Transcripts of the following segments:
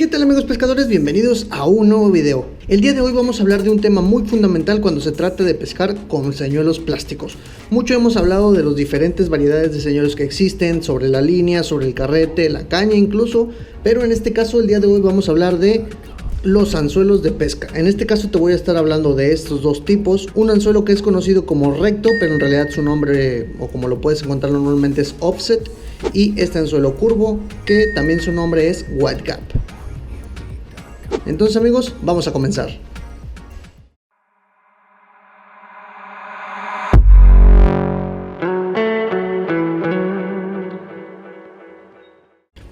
¿Qué tal amigos pescadores? Bienvenidos a un nuevo video. El día de hoy vamos a hablar de un tema muy fundamental cuando se trata de pescar con señuelos plásticos. Mucho hemos hablado de las diferentes variedades de señuelos que existen, sobre la línea, sobre el carrete, la caña incluso, pero en este caso el día de hoy vamos a hablar de los anzuelos de pesca. En este caso te voy a estar hablando de estos dos tipos. Un anzuelo que es conocido como recto, pero en realidad su nombre, o como lo puedes encontrar normalmente, es offset. Y este anzuelo curvo, que también su nombre es wide gap. Entonces amigos, vamos a comenzar.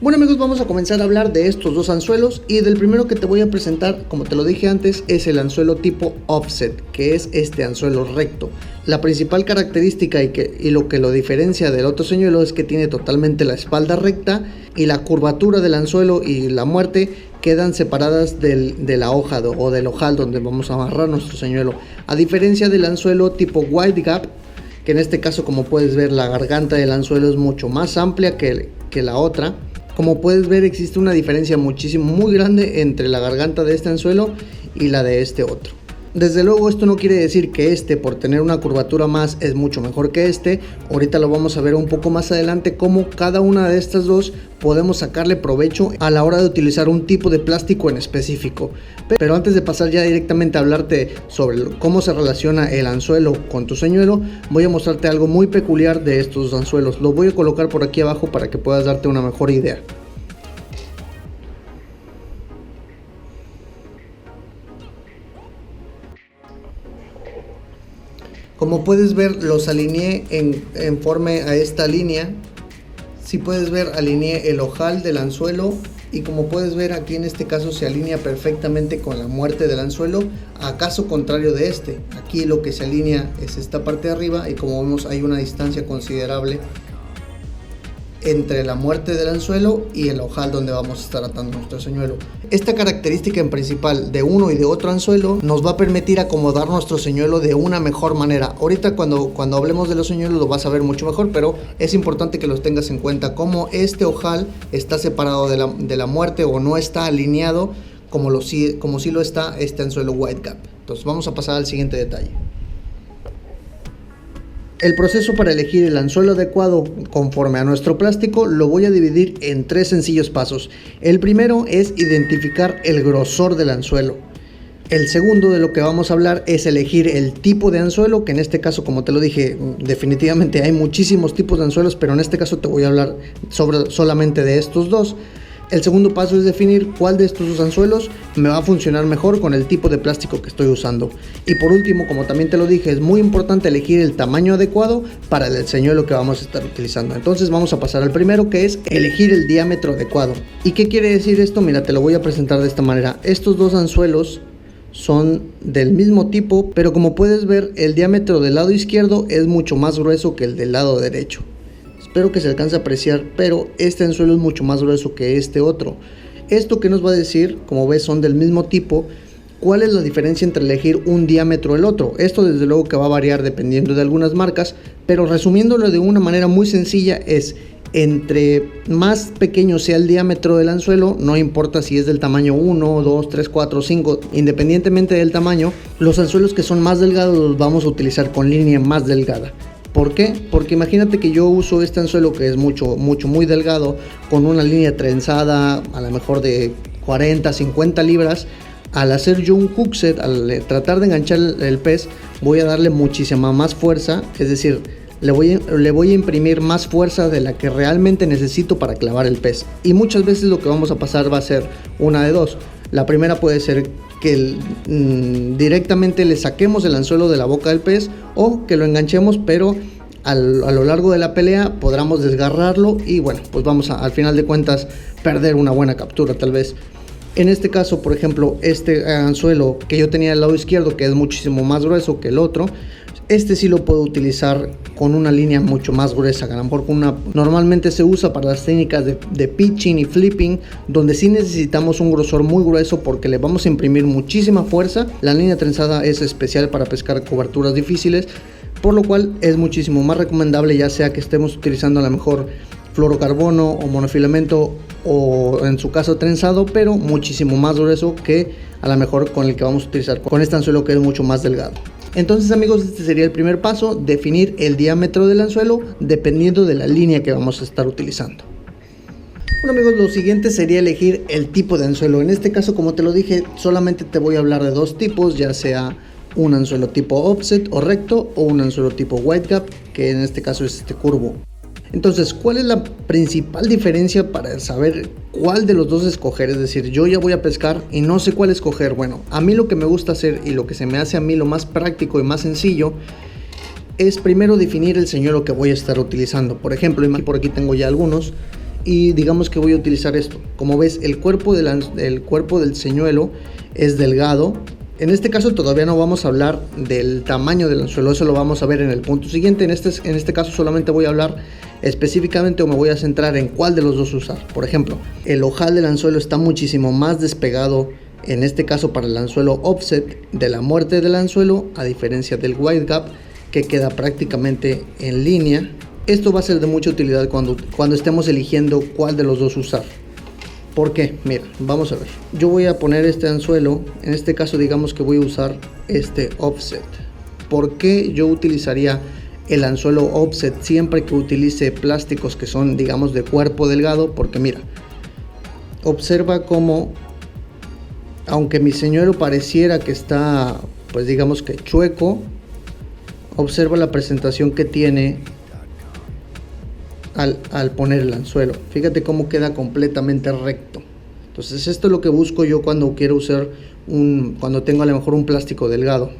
Bueno amigos, vamos a comenzar a hablar de estos dos anzuelos, y del primero que te voy a presentar, como te lo dije antes, es el anzuelo tipo offset, que es este anzuelo recto. La principal característica y lo que lo diferencia del otro señuelo es que tiene totalmente la espalda recta, y la curvatura del anzuelo y la muerte quedan separadas de la hoja o del ojal donde vamos a amarrar nuestro señuelo, a diferencia del anzuelo tipo wide gap, que en este caso, como puedes ver, la garganta del anzuelo es mucho más amplia que la otra. Como puedes ver, existe una diferencia muy grande entre la garganta de este anzuelo y la de este otro. Desde luego esto no quiere decir que este, por tener una curvatura más, es mucho mejor que este. Ahorita lo vamos a ver un poco más adelante, cómo cada una de estas dos podemos sacarle provecho a la hora de utilizar un tipo de plástico en específico. Pero antes de pasar ya directamente a hablarte sobre cómo se relaciona el anzuelo con tu señuelo, voy a mostrarte algo muy peculiar de estos anzuelos. Lo voy a colocar por aquí abajo para que puedas darte una mejor idea. Como puedes ver, los alineé en forma a esta línea. Si puedes ver, alineé el ojal del anzuelo, y como puedes ver aquí en este caso se alinea perfectamente con la muerte del anzuelo, a caso contrario de este. Aquí lo que se alinea es esta parte de arriba, y como vemos hay una distancia considerable entre la muerte del anzuelo y el ojal donde vamos a estar atando nuestro señuelo. Esta característica en principal de uno y de otro anzuelo nos va a permitir acomodar nuestro señuelo de una mejor manera. Ahorita cuando hablemos de los señuelos lo vas a ver mucho mejor, pero es importante que los tengas en cuenta, como este ojal está separado de la muerte, o no está alineado como sí lo está este anzuelo wide gap. Entonces vamos a pasar al siguiente detalle. El proceso para elegir el anzuelo adecuado conforme a nuestro plástico lo voy a dividir en tres sencillos pasos. El primero es identificar el grosor del anzuelo. El segundo, de lo que vamos a hablar, es elegir el tipo de anzuelo, que en este caso, como te lo dije, definitivamente hay muchísimos tipos de anzuelos, pero en este caso te voy a hablar solamente de estos dos. El segundo paso es definir cuál de estos dos anzuelos me va a funcionar mejor con el tipo de plástico que estoy usando. Y por último, como también te lo dije, es muy importante elegir el tamaño adecuado para el señuelo que vamos a estar utilizando. Entonces vamos a pasar al primero, que es elegir el diámetro adecuado. ¿Y qué quiere decir esto? Mira, te lo voy a presentar de esta manera. Estos dos anzuelos son del mismo tipo, pero como puedes ver, el diámetro del lado izquierdo es mucho más grueso que el del lado derecho. Espero que se alcance a apreciar, pero este anzuelo es mucho más grueso que este otro. ¿Esto qué nos va a decir? Como ves, son del mismo tipo. ¿Cuál es la diferencia entre elegir un diámetro o el otro? Esto desde luego que va a variar dependiendo de algunas marcas, pero resumiéndolo de una manera muy sencilla es: entre más pequeño sea el diámetro del anzuelo, no importa si es del tamaño 1, 2, 3, 4, 5, independientemente del tamaño, los anzuelos que son más delgados los vamos a utilizar con línea más delgada. ¿Por qué? Porque imagínate que yo uso este anzuelo que es muy delgado, con una línea trenzada a lo mejor de 40, 50 libras. Al hacer yo un hookset, al tratar de enganchar el pez, voy a darle muchísima más fuerza, es decir, le voy a imprimir más fuerza de la que realmente necesito para clavar el pez. Y muchas veces lo que vamos a pasar va a ser una de dos. La primera puede ser que directamente le saquemos el anzuelo de la boca del pez, o que lo enganchemos, pero a lo largo de la pelea podamos desgarrarlo, y bueno, pues vamos a, al final de cuentas, perder una buena captura tal vez. En este caso, por ejemplo, este anzuelo que yo tenía del lado izquierdo, que es muchísimo más grueso que el otro, este sí lo puedo utilizar con una línea mucho más gruesa, a lo mejor normalmente se usa para las técnicas de pitching y flipping, donde sí necesitamos un grosor muy grueso porque le vamos a imprimir muchísima fuerza. La línea trenzada es especial para pescar coberturas difíciles, por lo cual es muchísimo más recomendable, ya sea que estemos utilizando a lo mejor fluorocarbono o monofilamento, o en su caso trenzado, pero muchísimo más grueso que a lo mejor con el que vamos a utilizar con este anzuelo, que es mucho más delgado. Entonces, amigos, este sería el primer paso: definir el diámetro del anzuelo dependiendo de la línea que vamos a estar utilizando. Bueno, amigos, lo siguiente sería elegir el tipo de anzuelo. En este caso, como te lo dije, solamente te voy a hablar de dos tipos, ya sea un anzuelo tipo offset o recto, o un anzuelo tipo wide gap, que en este caso es este curvo. Entonces, ¿cuál es la principal diferencia para saber cuál de los dos escoger? Es decir, yo ya voy a pescar y no sé cuál escoger. Bueno, a mí lo que me gusta hacer y lo que se me hace a mí lo más práctico y más sencillo es primero definir el señuelo que voy a estar utilizando. Por ejemplo, por aquí tengo ya algunos y digamos que voy a utilizar esto. Como ves, el cuerpo del señuelo es delgado. En este caso todavía no vamos a hablar del tamaño del anzuelo, eso lo vamos a ver en el punto siguiente. En este caso solamente voy a hablar específicamente, o me voy a centrar en cuál de los dos usar. Por ejemplo, el ojal del anzuelo está muchísimo más despegado, en este caso para el anzuelo offset, de la muerte del anzuelo, a diferencia del wide gap, que queda prácticamente en línea. Esto va a ser de mucha utilidad cuando estemos eligiendo cuál de los dos usar. ¿Por qué? Mira, vamos a ver. Yo voy a poner este anzuelo, en este caso digamos que voy a usar este offset. ¿Por qué yo utilizaría el anzuelo offset siempre que utilice plásticos que son, digamos, de cuerpo delgado? Porque mira, observa cómo, aunque mi señuelo pareciera que está, pues digamos que chueco, observa la presentación que tiene al poner el anzuelo. Fíjate cómo queda completamente recto. Entonces esto es lo que busco yo cuando quiero usar cuando tengo a lo mejor un plástico delgado.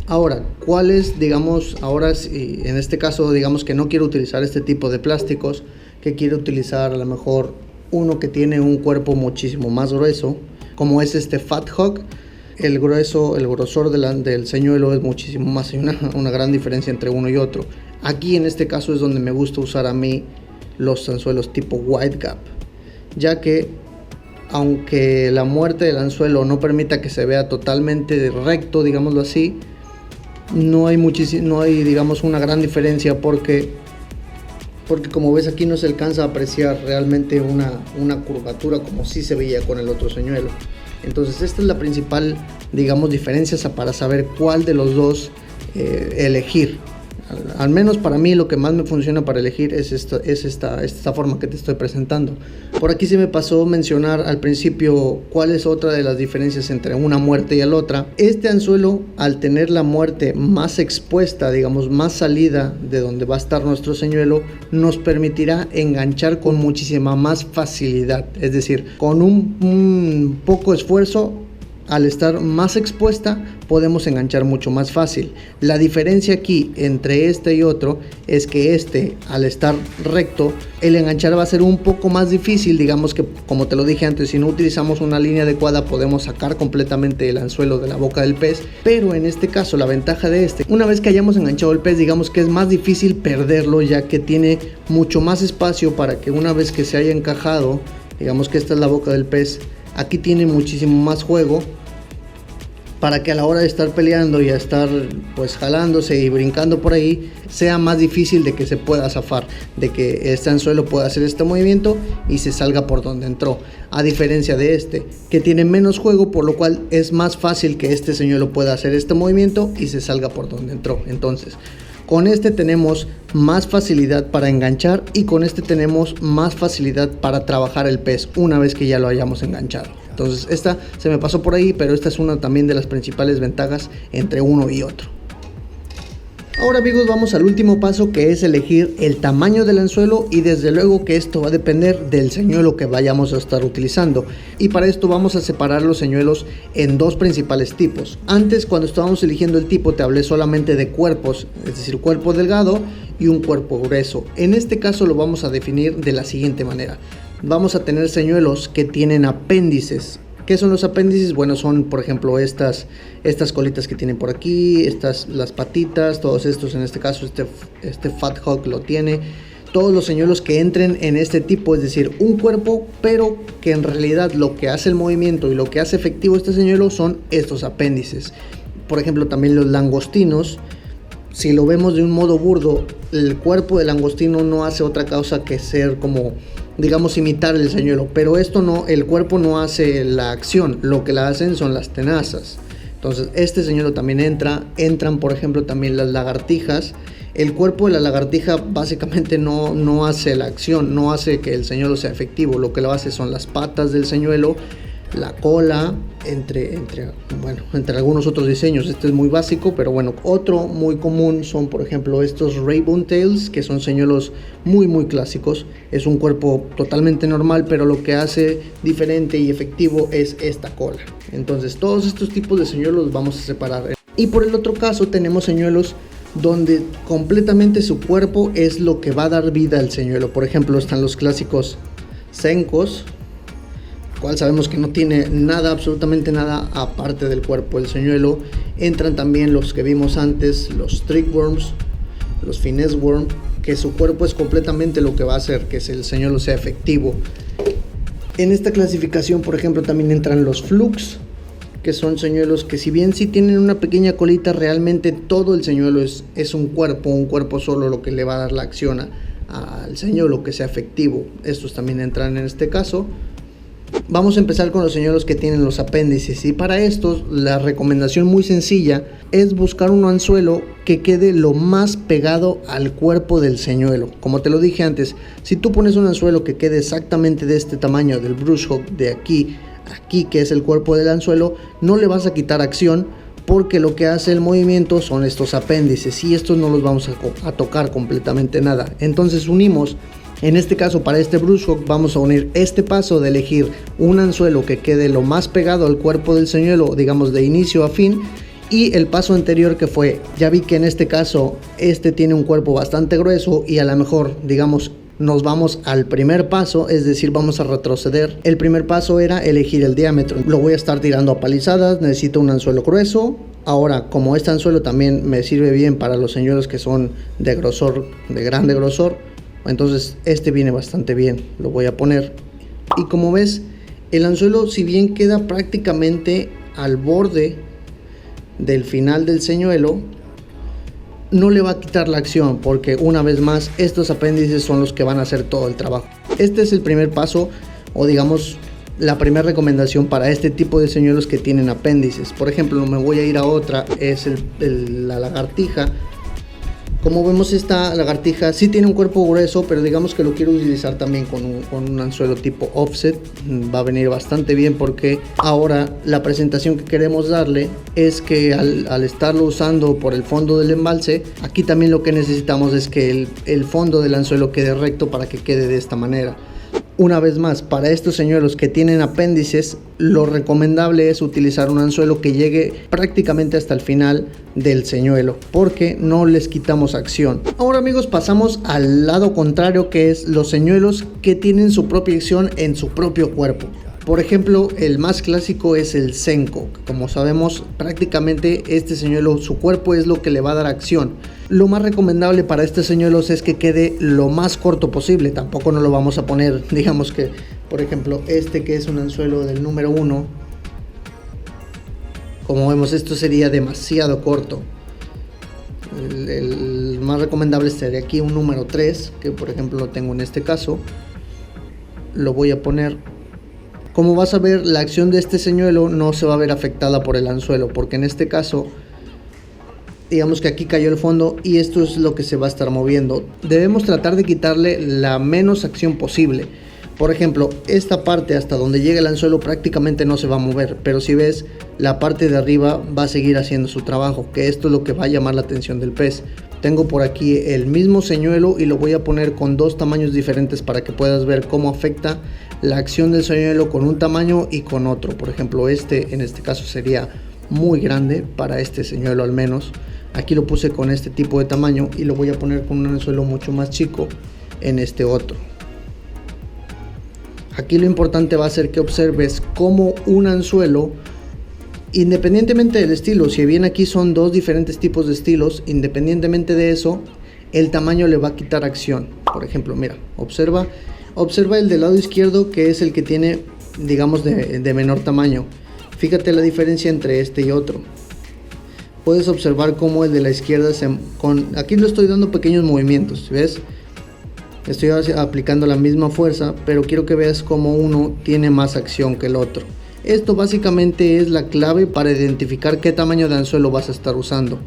Ahora, ¿cuál es, digamos, ahora si en este caso digamos que no quiero utilizar este tipo de plásticos, que quiero utilizar a lo mejor uno que tiene un cuerpo muchísimo más grueso, como es este Fat Hog? El grosor del señuelo es muchísimo más, hay una gran diferencia entre uno y otro. Aquí en este caso es donde me gusta usar a mí los anzuelos tipo wide gap, ya que aunque la muerte del anzuelo no permita que se vea totalmente recto, digámoslo así, no hay digamos una gran diferencia, porque como ves aquí no se alcanza a apreciar realmente una curvatura como sí se veía con el otro señuelo. Entonces esta es la principal, digamos, diferencia para saber cuál de los dos elegir. Al menos para mí lo que más me funciona para elegir es esta forma que te estoy presentando. Por aquí se me pasó mencionar al principio cuál es otra de las diferencias entre una muerte y la otra. Este anzuelo, al tener la muerte más expuesta, digamos más salida de donde va a estar nuestro señuelo, nos permitirá enganchar con muchísima más facilidad. Es decir, con un poco esfuerzo, al estar más expuesta, podemos enganchar mucho más fácil. La diferencia aquí entre este y otro es que al estar recto, el enganchar va a ser un poco más difícil. Digamos que, como te lo dije antes, si no utilizamos una línea adecuada, podemos sacar completamente el anzuelo de la boca del pez. Pero en este caso, la ventaja de una vez que hayamos enganchado el pez, digamos que es más difícil perderlo, ya que tiene mucho más espacio para que una vez que se haya encajado, digamos que esta es la boca del pez, aquí tiene muchísimo más juego para que a la hora de estar peleando y a estar pues jalándose y brincando por ahí, sea más difícil de que se pueda zafar, de que este anzuelo pueda hacer este movimiento y se salga por donde entró, a diferencia de que tiene menos juego, por lo cual es más fácil que este señuelo pueda hacer este movimiento y se salga por donde entró. Entonces, con tenemos más facilidad para enganchar, y con tenemos más facilidad para trabajar el pez una vez que ya lo hayamos enganchado. Entonces esta se me pasó por ahí, pero esta es una también de las principales ventajas entre uno y otro. Ahora amigos, vamos al último paso, que es elegir el tamaño del anzuelo, y desde luego que esto va a depender del señuelo que vayamos a estar utilizando. Y para esto vamos a separar los señuelos en dos principales tipos. Antes, cuando estábamos eligiendo el tipo, te hablé solamente de cuerpos, es decir, cuerpo delgado y un cuerpo grueso. En este caso lo vamos a definir de la siguiente manera. Vamos a tener señuelos que tienen apéndices. ¿Qué son los apéndices? Bueno, son por ejemplo estas colitas que tienen por aquí, las patitas, todos estos, en este caso este Fat Hog lo tiene. Todos los señuelos que entren en este tipo, es decir, un cuerpo, pero que en realidad lo que hace el movimiento y lo que hace efectivo este señuelo son estos apéndices. Por ejemplo, también los langostinos. Si lo vemos de un modo burdo, el cuerpo del langostino no hace otra cosa que ser como, digamos, imitar el señuelo, pero esto no, el cuerpo no hace la acción, lo que la hacen son las tenazas. Entonces este señuelo también entran por ejemplo también las lagartijas. El cuerpo de la lagartija básicamente no hace la acción, no hace que el señuelo sea efectivo, lo que lo hace son las patas del señuelo, la cola, entre algunos otros diseños. Este es muy básico, pero bueno, otro muy común son por ejemplo estos Rainbow Tails, que son señuelos muy clásicos. Es un cuerpo totalmente normal, pero lo que hace diferente y efectivo es esta cola. Entonces todos estos tipos de señuelos los vamos a separar. Y por el otro caso tenemos señuelos donde completamente su cuerpo es lo que va a dar vida al señuelo. Por ejemplo, están los clásicos Senkos, cual sabemos que no tiene nada, absolutamente nada aparte del cuerpo del señuelo. Entran también los que vimos antes, los Trickworms, los Finesse Worm, que su cuerpo es completamente lo que va a hacer que el señuelo sea efectivo. En esta clasificación, por ejemplo, también entran los Flux, que son señuelos que si bien sí tienen una pequeña colita, realmente todo el señuelo es un cuerpo solo lo que le va a dar la acción al señuelo que sea efectivo. Estos también entran en este caso. Vamos a empezar con los señuelos que tienen los apéndices, y para estos la recomendación muy sencilla es buscar un anzuelo que quede lo más pegado al cuerpo del señuelo. Como te lo dije antes, si tú pones un anzuelo que quede exactamente de este tamaño del brush hook, de aquí que es el cuerpo del anzuelo, no le vas a quitar acción, porque lo que hace el movimiento son estos apéndices, y estos no los vamos a tocar completamente nada. Entonces unimos, en este caso para este brush hook vamos a unir este paso de elegir un anzuelo que quede lo más pegado al cuerpo del señuelo, digamos de inicio a fin, y el paso anterior que fue, ya vi que en este caso este tiene un cuerpo bastante grueso, y a lo mejor digamos nos vamos al primer paso, es decir, vamos a retroceder. El primer paso era elegir el diámetro. Lo voy a estar tirando a palizadas, necesito un anzuelo grueso. Ahora, como este anzuelo también me sirve bien para los señuelos que son de grosor, de grande grosor, entonces este viene bastante bien. Lo voy a poner. Y como ves, el anzuelo, si bien queda prácticamente al borde del final del señuelo, no le va a quitar la acción, porque una vez más estos apéndices son los que van a hacer todo el trabajo. Este es el primer paso, o digamos la primera recomendación para este tipo de señuelos que tienen apéndices. Por ejemplo, me voy a ir a otra, es la lagartija. Como vemos, esta lagartija sí tiene un cuerpo grueso, pero digamos que lo quiero utilizar también con un anzuelo tipo offset. Va a venir bastante bien, porque ahora la presentación que queremos darle es que al estarlo usando por el fondo del embalse, aquí también lo que necesitamos es que el fondo del anzuelo quede recto para que quede de esta manera. Una vez más, para estos señuelos que tienen apéndices, lo recomendable es utilizar un anzuelo que llegue prácticamente hasta el final del señuelo, porque no les quitamos acción. Ahora amigos, pasamos al lado contrario, que es los señuelos que tienen su propia acción en su propio cuerpo. Por ejemplo, el más clásico es el Senko. Como sabemos, prácticamente este señuelo, su cuerpo es lo que le va a dar acción. Lo más recomendable para estos señuelos es que quede lo más corto posible. Tampoco no lo vamos a poner, digamos que, por ejemplo, este que es un anzuelo del número 1. Como vemos, esto sería demasiado corto. El más recomendable sería aquí un número 3, que por ejemplo lo tengo en este caso. Lo voy a poner. Como vas a ver, la acción de este señuelo no se va a ver afectada por el anzuelo, porque en este caso, digamos que aquí cayó el fondo y esto es lo que se va a estar moviendo. Debemos tratar de quitarle la menos acción posible, Por ejemplo, esta parte hasta donde llega el anzuelo prácticamente no se va a mover, pero si ves, la parte de arriba va a seguir haciendo su trabajo, que esto es lo que va a llamar la atención del pez. Tengo por aquí el mismo señuelo y lo voy a poner con dos tamaños diferentes para que puedas ver cómo afecta la acción del señuelo con un tamaño y con otro. Por ejemplo, en este caso sería muy grande para este señuelo al menos. Aquí lo puse con este tipo de tamaño y lo voy a poner con un anzuelo mucho más chico en este otro. Aquí lo importante va a ser que observes cómo un anzuelo, independientemente del estilo, si bien aquí son dos diferentes tipos de estilos, independientemente de eso, el tamaño le va a quitar acción. Por ejemplo, mira, observa el del lado izquierdo, que es el que tiene, digamos, de menor tamaño. Fíjate la diferencia entre este y otro. Puedes observar cómo el de la izquierda aquí le estoy dando pequeños movimientos, ¿ves? Estoy aplicando la misma fuerza, pero quiero que veas cómo uno tiene más acción que el otro. Esto básicamente es la clave para identificar qué tamaño de anzuelo vas a estar usando.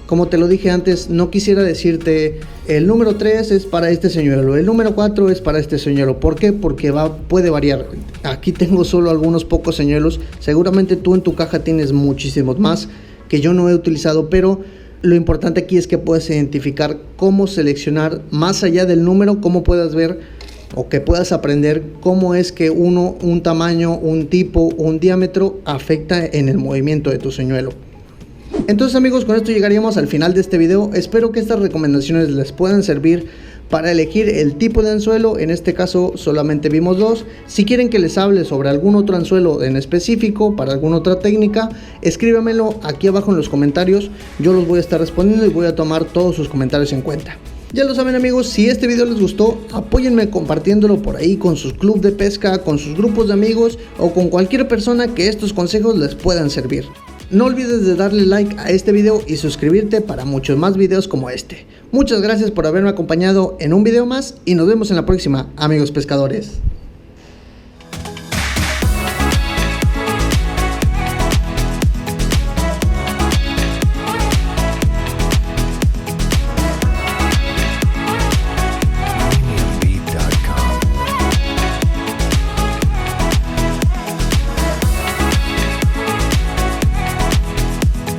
Como te lo dije antes, no quisiera decirte el número 3 es para este señuelo, el número 4 es para este señuelo. ¿Por qué? Porque puede variar. Aquí tengo solo algunos pocos señuelos, seguramente tú en tu caja tienes muchísimos más que yo no he utilizado, pero lo importante aquí es que puedas identificar cómo seleccionar más allá del número, cómo puedas ver o que puedas aprender cómo es que un tamaño, un tipo, un diámetro afecta en el movimiento de tu señuelo. Entonces amigos, con esto llegaríamos al final de este video. Espero que estas recomendaciones les puedan servir para elegir el tipo de anzuelo. En este caso solamente vimos dos. Si quieren que les hable sobre algún otro anzuelo en específico, para alguna otra técnica, escríbamelo aquí abajo en los comentarios. Yo los voy a estar respondiendo y voy a tomar todos sus comentarios en cuenta. Ya lo saben amigos, si este video les gustó, apóyenme compartiéndolo por ahí con sus clubes de pesca, con sus grupos de amigos o con cualquier persona que estos consejos les puedan servir. No olvides de darle like a este video y suscribirte para muchos más videos como este. Muchas gracias por haberme acompañado en un video más y nos vemos en la próxima, amigos pescadores.